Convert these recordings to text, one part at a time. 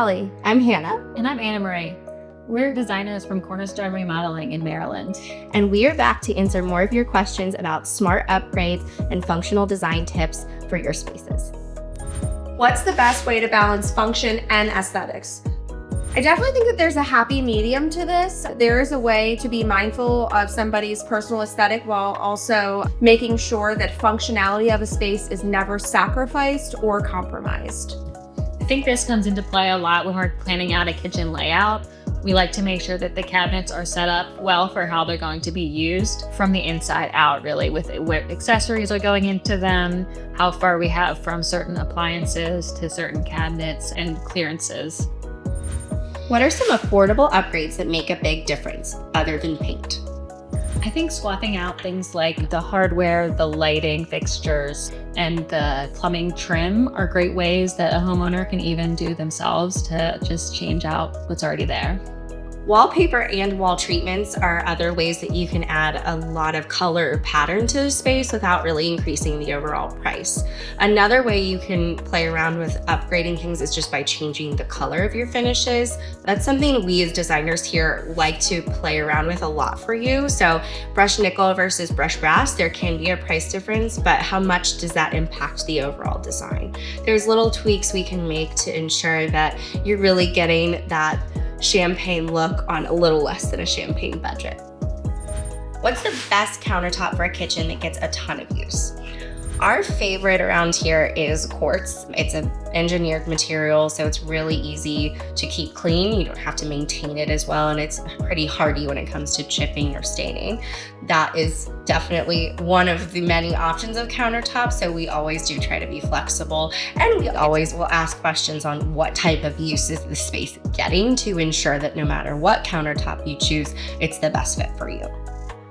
Holly. I'm Hannah. And I'm Anna Marie. We're designers from Cornerstone Remodeling in Maryland. And we are back to answer more of your questions about smart upgrades and functional design tips for your spaces. What's the best way to balance function and aesthetics? I definitely think that there's a happy medium to this. There is a way to be mindful of somebody's personal aesthetic while also making sure that functionality of a space is never sacrificed or compromised. I think this comes into play a lot when we're planning out a kitchen layout. We like to make sure that the cabinets are set up well for how they're going to be used from the inside out, really, with what accessories are going into them, how far we have from certain appliances to certain cabinets and clearances. What are some affordable upgrades that make a big difference other than paint? I think swapping out things like the hardware, the lighting fixtures, and the plumbing trim are great ways that a homeowner can even do themselves to just change out what's already there. Wallpaper and wall treatments are other ways that you can add a lot of color or pattern to the space without really increasing the overall price. Another way you can play around with upgrading things is just by changing the color of your finishes. That's something we as designers here like to play around with a lot for you. So brushed nickel versus brushed brass, there can be a price difference, but how much does that impact the overall design? There's little tweaks we can make to ensure that you're really getting that champagne look on a little less than a champagne budget. What's the best countertop for a kitchen that gets a ton of use? Our favorite around here is quartz. It's an engineered material, so it's really easy to keep clean. You don't have to maintain it as well, and it's pretty hardy when it comes to chipping or staining. That is definitely one of the many options of countertops, so we always do try to be flexible, and we always will ask questions on what type of use is the space getting to ensure that no matter what countertop you choose, it's the best fit for you.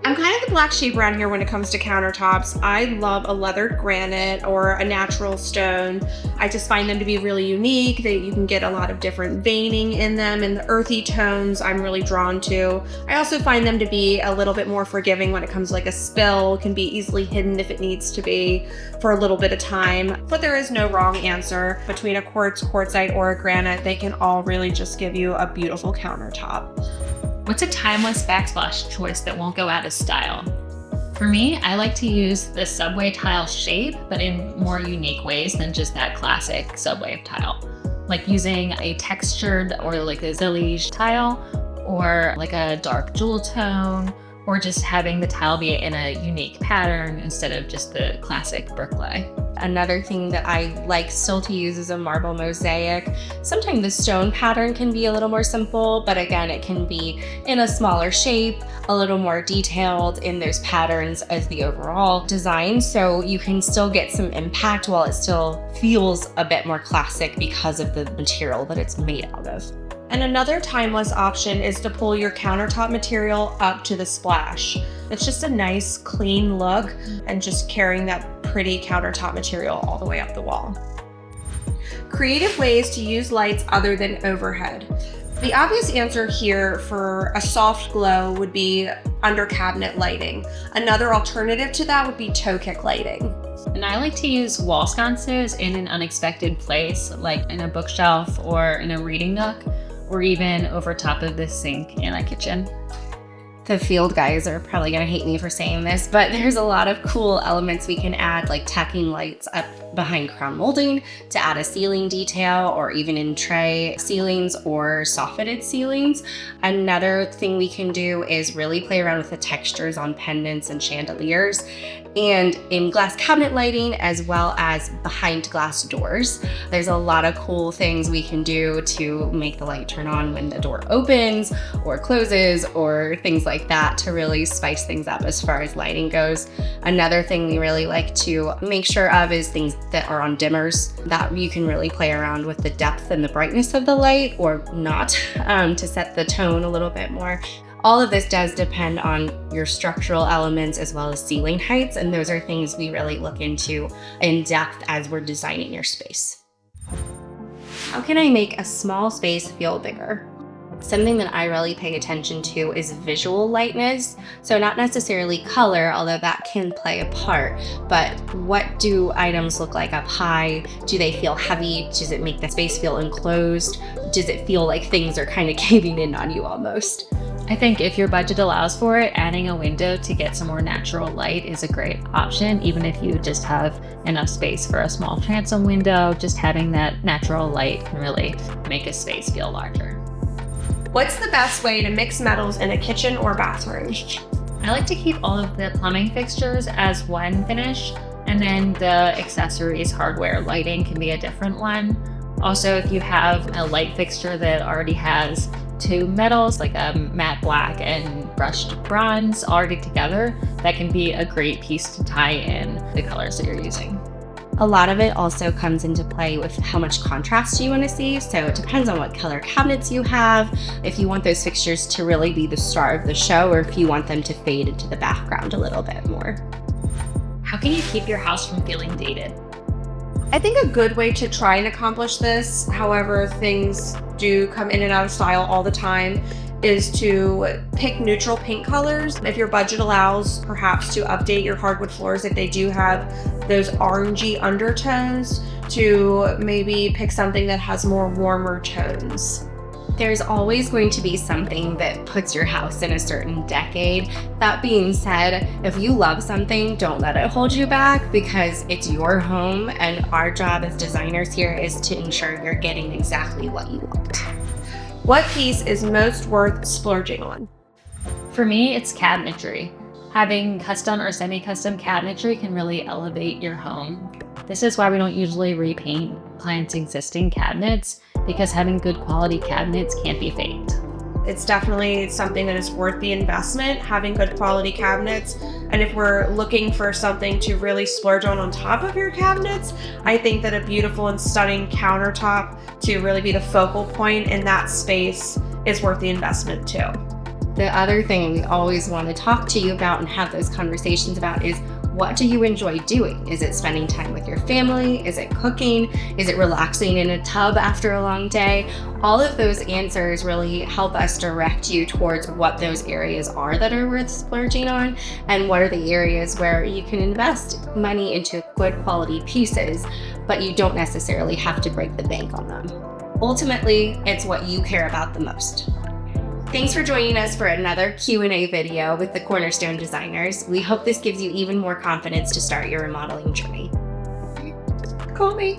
I'm kind of the black sheep around here when it comes to countertops. I love a leathered granite or a natural stone. I just find them to be really unique. You can get a lot of different veining in them, and the earthy tones I'm really drawn to. I also find them to be a little bit more forgiving when it comes to like a spill. It can be easily hidden if it needs to be for a little bit of time. But there is no wrong answer. Between a quartz, quartzite, or a granite, they can all really just give you a beautiful countertop. What's a timeless backsplash choice that won't go out of style? For me, I like to use the subway tile shape, but in more unique ways than just that classic subway tile. Like using a textured or like a zillige tile, or like a dark jewel tone, or just having the tile be in a unique pattern instead of just the classic brick lay. Another thing that I like still to use is a marble mosaic. Sometimes the stone pattern can be a little more simple, but again, it can be in a smaller shape, a little more detailed in those patterns as the overall design. So you can still get some impact while it still feels a bit more classic because of the material that it's made out of. And another timeless option is to pull your countertop material up to the splash. It's just a nice clean look and just carrying that pretty countertop material all the way up the wall. Creative ways to use lights other than overhead. The obvious answer here for a soft glow would be under cabinet lighting. Another alternative to that would be toe kick lighting. And I like to use wall sconces in an unexpected place, like in a bookshelf or in a reading nook, or even over top of the sink in a kitchen. The field guys are probably gonna hate me for saying this, but there's a lot of cool elements we can add, like tacking lights up behind crown molding to add a ceiling detail, or even in tray ceilings or soffitted ceilings. Another thing we can do is really play around with the textures on pendants and chandeliers, and in glass cabinet lighting, as well as behind glass doors. There's a lot of cool things we can do to make the light turn on when the door opens or closes, or things like that, to really spice things up as far as lighting goes. Another thing we really like to make sure of is things that are on dimmers, that you can really play around with the depth and the brightness of the light, or not, to set the tone a little bit more. All of this does depend on your structural elements as well as ceiling heights, and those are things we really look into in depth as we're designing your space. How can I make a small space feel bigger? Something that I really pay attention to is visual lightness. So not necessarily color, although that can play a part, but what do items look like up high? Do they feel heavy? Does it make the space feel enclosed? Does it feel like things are kind of caving in on you almost? I think if your budget allows for it, adding a window to get some more natural light is a great option. Even if you just have enough space for a small transom window, just having that natural light can really make a space feel larger. What's the best way to mix metals in a kitchen or bathroom? I like to keep all of the plumbing fixtures as one finish, and then the accessories, hardware, lighting can be a different one. Also, if you have a light fixture that already has two metals, like a matte black and brushed bronze already together, that can be a great piece to tie in the colors that you're using. A lot of it also comes into play with how much contrast you want to see. So it depends on what color cabinets you have, if you want those fixtures to really be the star of the show, or if you want them to fade into the background a little bit more. How can you keep your house from feeling dated? I think a good way to try and accomplish this, however things do come in and out of style all the time, is to pick neutral paint colors. If your budget allows, perhaps to update your hardwood floors if they do have those orangey undertones, to maybe pick something that has more warmer tones. There's always going to be something that puts your house in a certain decade. That being said, if you love something, don't let it hold you back, because it's your home, and our job as designers here is to ensure you're getting exactly what you want. What piece is most worth splurging on? For me, it's cabinetry. Having custom or semi-custom cabinetry can really elevate your home. This is why we don't usually repaint clients' existing cabinets, because having good quality cabinets can't be faked. It's definitely something that is worth the investment, having good quality cabinets. And if we're looking for something to really splurge on top of your cabinets, I think that a beautiful and stunning countertop to really be the focal point in that space is worth the investment too. The other thing we always want to talk to you about and have those conversations about is, what do you enjoy doing? Is it spending time with your family? Is it cooking? Is it relaxing in a tub after a long day? All of those answers really help us direct you towards what those areas are that are worth splurging on, and what are the areas where you can invest money into good quality pieces, but you don't necessarily have to break the bank on them. Ultimately, it's what you care about the most. Thanks for joining us for another Q&A video with the Cornerstone designers. We hope this gives you even more confidence to start your remodeling journey. Call me.